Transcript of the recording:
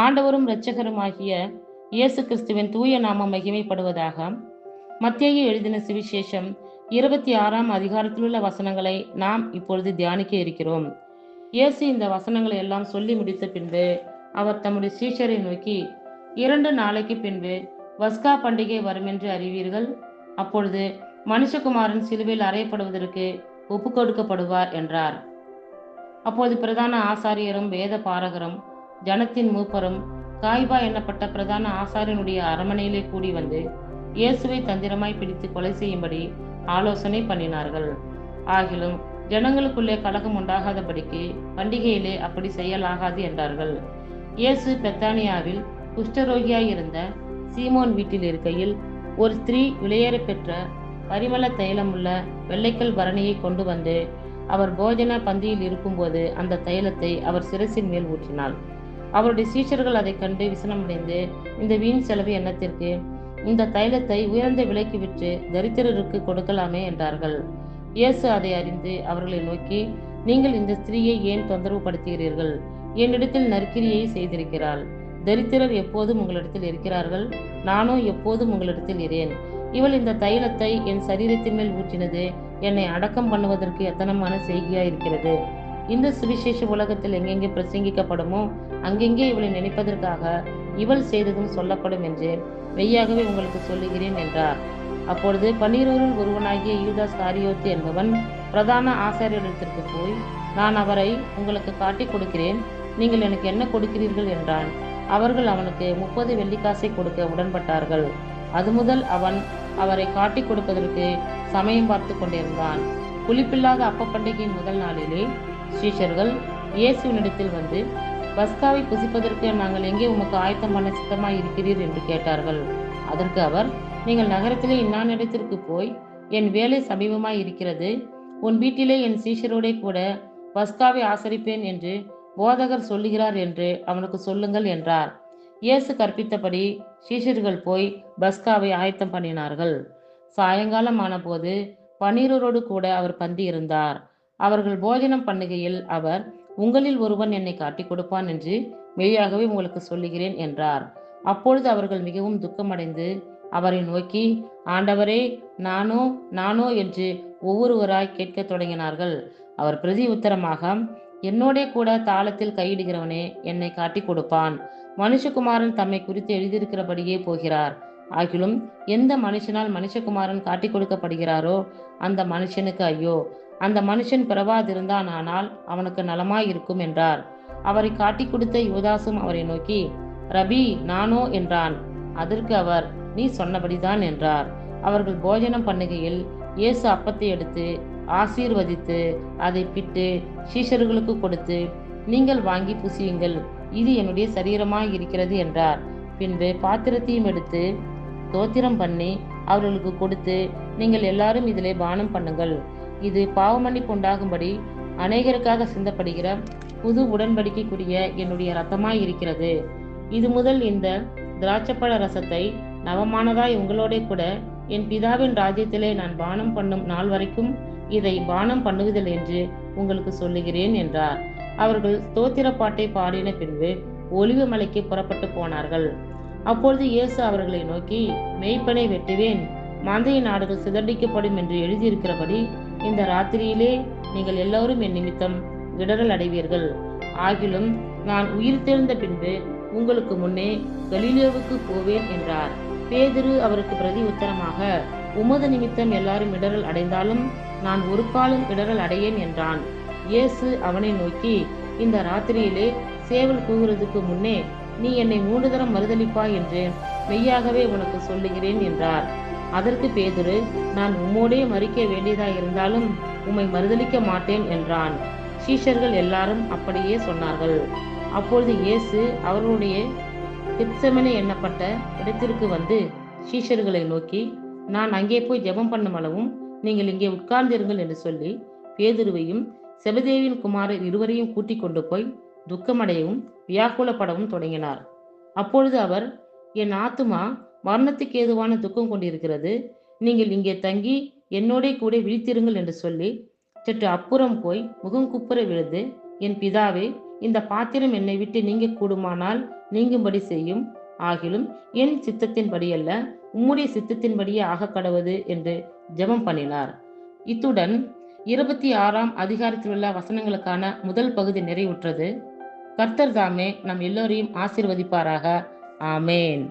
ஆண்டவரும் இரட்சகருமாகிய இயேசு கிறிஸ்துவின் தூய நாமம் மகிமைப்படுவதாக. மத்தேயு எழுதின சுவிசேஷம் 26ஆம் அதிகாரத்திலுள்ள வசனங்களை நாம் இப்பொழுது தியானிக்க இருக்கிறோம். இயேசு இந்த வசனங்களை எல்லாம் சொல்லி முடித்த பின்பு அவர் தம்முடைய சீஷரை நோக்கி, 2 நாளைக்கு பின்பு பஸ்கா பண்டிகை வரும் என்று அறிவீர்கள். அப்பொழுது மனுஷகுமாரன் சிலுவையில் அறையப்படுவதற்கு ஒப்பு கொடுக்கப்படுவார் என்றார். அப்போது பிரதான ஆசாரியரும் வேத பாரகரும் ஜனத்தின் மூப்பரும் காய்பா எண்ணப்பட்ட பிரதான ஆசாரியனுடைய அரமனையிலே கூடி வந்து இயேசுவை தந்திரமாய் பிடித்து கொலை செய்யும்படி ஆலோசனை பண்ணினார்கள். ஆகிலும் ஜனங்களுக்குள்ளே கலகம் உண்டாகாதபடிக்கு பண்டிகையிலே அப்படி செய்யலாகாது என்றார்கள். இயேசு பெத்தானியாவில் குஷ்டரோகியாயிருந்த சீமோன் வீட்டில் இருக்கையில் ஒரு ஸ்திரீ விலையேற பெற்ற பரிமள தைலமுள்ள வெள்ளைக்கல் பரணியை கொண்டு வந்து அவர் போஜன பந்தியில் இருக்கும்போது அந்த தைலத்தை அவர் சிரசின் மேல் ஊற்றினாள். அவருடைய சீஷர்கள் அதை கண்டு விசனமடைந்து, இந்த வீண் செலவு எண்ணத்திற்கு? இந்த தைலத்தை உயர்ந்த விலைக்கு விற்று தரித்திரருக்கு கொடுக்கலாமே என்றார்கள். இயேசு அதை அறிந்து அவர்களை நோக்கி, நீங்கள் இந்த ஸ்திரீயை ஏன் தொந்தரவு படுத்துகிறீர்கள்? என்னிடத்தில் நற்கிரியை செய்திருக்கிறாள். தரித்திரர் எப்போதும் உங்களிடத்தில் இருக்கிறார்கள், நானோ எப்போதும் உங்களிடத்தில் இரேன். இவள் இந்த தைலத்தை என் சரீரத்தின் மேல் ஊற்றினது என்னை அடக்கம் பண்ணுவதற்கு எத்தனமான செய்தியாயிருக்கிறது. இந்த சுவிசேஷ உலகத்தில் எங்கெங்கே பிரசங்கிக்கப்படுமோ அங்கெங்கே இவளை நினைப்பதற்காக இவள் செய்ததும் சொல்லப்படும் என்று மெய்யாகவே உங்களுக்கு சொல்லுகிறேன் என்றார். அப்பொழுது 12 ஒருவனாகிய யூதாஸ் காரியோத்து என்பவன் பிரதான ஆசாரியரிடத்திற்கு போய், நான் அவரை உங்களுக்கு காட்டி கொடுக்கிறேன், நீங்கள் எனக்கு என்ன கொடுக்கிறீர்கள் என்றான். அவர்கள் அவனுக்கு 30 வெள்ளிக்காசை கொடுக்க உடன்பட்டார்கள். அது முதல் அவன் அவரை காட்டி கொடுப்பதற்கு சமயம் பார்த்து கொண்டிருந்தான். புளிப்பில்லாத அப்ப பண்டிகையின் முதல் நாளிலே சீஷர்கள் இயேசுவினிடத்தில் வந்து, பஸ்காவை புசிப்பதற்கு நாங்கள் எங்கே உமக்கு ஆயத்தம் பண்ண சித்தமாய் இருக்கிறீர் என்று கேட்டார்கள். அதற்கு அவர், நீங்கள் நகரத்திலே இன்னானிடத்திற்கு போய், என் வேலை சமீபமாய் இருக்கிறது, உன் வீட்டிலே என் சீஷரோடே கூட பஸ்காவை ஆசரிப்பேன் என்று போதகர் சொல்லுகிறார் என்று அவனுக்கு சொல்லுங்கள் என்றார். இயேசு கற்பித்தபடி சீஷர்கள் போய் பஸ்காவை ஆயத்தம் பண்ணினார்கள். சாயங்காலம் ஆனபோது 12 கூட அவர் பந்தி இருந்தார். அவர்கள் போஜனம் பண்ணுகையில் அவர், உங்களில் ஒருவன் என்னை காட்டி கொடுப்பான் என்று மெய்யாகவே உங்களுக்கு சொல்லுகிறேன் என்றார். அப்பொழுது அவர்கள் மிகவும் துக்கமடைந்து அவரை நோக்கி, ஆண்டவரே, நானோ என்று ஒவ்வொருவராய் கேட்க தொடங்கினார்கள். அவர் பிரதி உத்தரமாக, என்னோடே கூட தாளத்தில் கையிடுகிறவனே என்னை காட்டி கொடுப்பான். மனுஷகுமாரன் தம்மை குறித்து எழுதியிருக்கிறபடியே போகிறார். ஆகிலும் எந்த மனுஷனால் மனுஷகுமாரன் காட்டி கொடுக்கப்படுகிறாரோ அந்த மனுஷனுக்கு ஐயோ! அந்த மனுஷன் பிறவாதிருந்தான் ஆனால் அவனுக்கு நலமாயிருக்கும் என்றார். அவரை காட்டி கொடுத்த யூதாசும் அவரை நோக்கி, ரபி, நானோ என்றான். அதற்கு அவர், நீ சொன்னபடிதான் என்றார். அவர்கள் போஜனம் பண்ணுகையில் இயேசு அப்பத்தை எடுத்து ஆசீர்வதித்து அதை பிட்டு சீஷர்களுக்கு கொடுத்து, நீங்கள் வாங்கி புசியுங்கள், இது என்னுடைய சரீரமாய் இருக்கிறது என்றார். பின்பு பாத்திரத்தையும் எடுத்து ஸ்தோத்திரம் பண்ணி அவர்களுக்கு கொடுத்து, நீங்கள் எல்லாரும் இதிலே பானம் பண்ணுங்கள், இது பாவமன்னிப்பு உண்டாகும்படி அநேகருக்காக சிந்தப்படுகிற புது உடன்படிக்கைக்குரிய என்னுடைய இரத்தமாய் இருக்கிறது. இது முதல் இந்த திராட்சப்பழ ரசத்தை நவமானதாய் உங்களோட கூட என் பிதாவின் ராஜ்யத்திலே நான் பானம் பண்ணும் நாள் வரைக்கும் இதை பானம் பண்ணுவதில்லை என்று உங்களுக்கு சொல்லுகிறேன் என்றார். அவர்கள் ஸ்தோத்திர பாட்டை பாடின பின்பு ஒலிவ மலைக்கு புறப்பட்டு போனார்கள். அப்பொழுது இயேசு அவர்களை நோக்கி, மேய்ப்பனை வெட்டுவேன், மந்தையின் ஆடுகள் சிதறடிக்கப்படும் என்று எழுதியிருக்கிறபடி இந்த ராத்திரியிலே நீங்கள் எல்லோரும் என் நிமித்தம் இடரல் அடைவீர்கள். ஆகிலும் நான் உயிர் தெழுந்த பின்பு உங்களுக்கு முன்னே கலிலேயாவுக்கு போவேன் என்றார். பேதுரு அவருக்கு பிரதி உத்தரமாக, உமது நிமித்தம் எல்லாரும் இடரல் அடைந்தாலும் நான் ஒரு காலம் இடரல் அடையேன் என்றான். இயேசு அவனை நோக்கி, இந்த ராத்திரியிலே சேவல் கூவுறதுக்கு முன்னே நீ என்னை 3 தரம் மறுதலிப்பாய் என்று மெய்யாகவே உனக்கு சொல்லுகிறேன் என்றார். அதற்கு பேதுரு, நான் உம்மோடே மரிக்க வேண்டியதாய் இருந்தாலும் உம்மை மறுதலிக்க மாட்டேன் என்றான். சீஷர்கள் எல்லாரும் அப்படியே சொன்னார்கள். அப்பொழுது இயேசு அவர்களுடைய கெத்செமனே எண்ணப்பட்ட இடத்திற்கு வந்து சீஷர்களை நோக்கி, நான் அங்கே போய் ஜெபம் பண்ணும் அளவும் நீங்கள் இங்கே உட்கார்ந்திருங்கள் என்று சொல்லி பேதுருவையும் செபதேவின் குமாரர் இருவரையும் கூட்டிக் கொண்டு போய் துக்கமடையவும் வியாக்குலப்படவும் தொடங்கினார். அப்பொழுது அவர், என் ஆத்துமா மரணத்துக்கு ஏதுவான துக்கம் கொண்டிருக்கிறது, நீங்கள் இங்கே தங்கி என்னோட கூட விழித்திருங்கள் என்று சொல்லி சற்று அப்புறம் போய் முகம் குப்புற விழுந்து, என் பிதாவே, இந்த பாத்திரம் என்னை விட்டு நீங்க கூடுமானால் நீங்கும்படி செய்யும். ஆகிலும் என் சித்தத்தின்படி அல்ல, உம்முடைய சித்தத்தின்படியே ஆக கடவது என்று ஜெபம் பண்ணினார். இத்துடன் 26ஆம் அதிகாரத்தில் உள்ள வசனங்களுக்கான முதல் பகுதி நிறைவுற்றது. கர்த்தர் தாமே நம் எல்லோரையும் ஆசீர்வதிப்பாராக. ஆமேன்.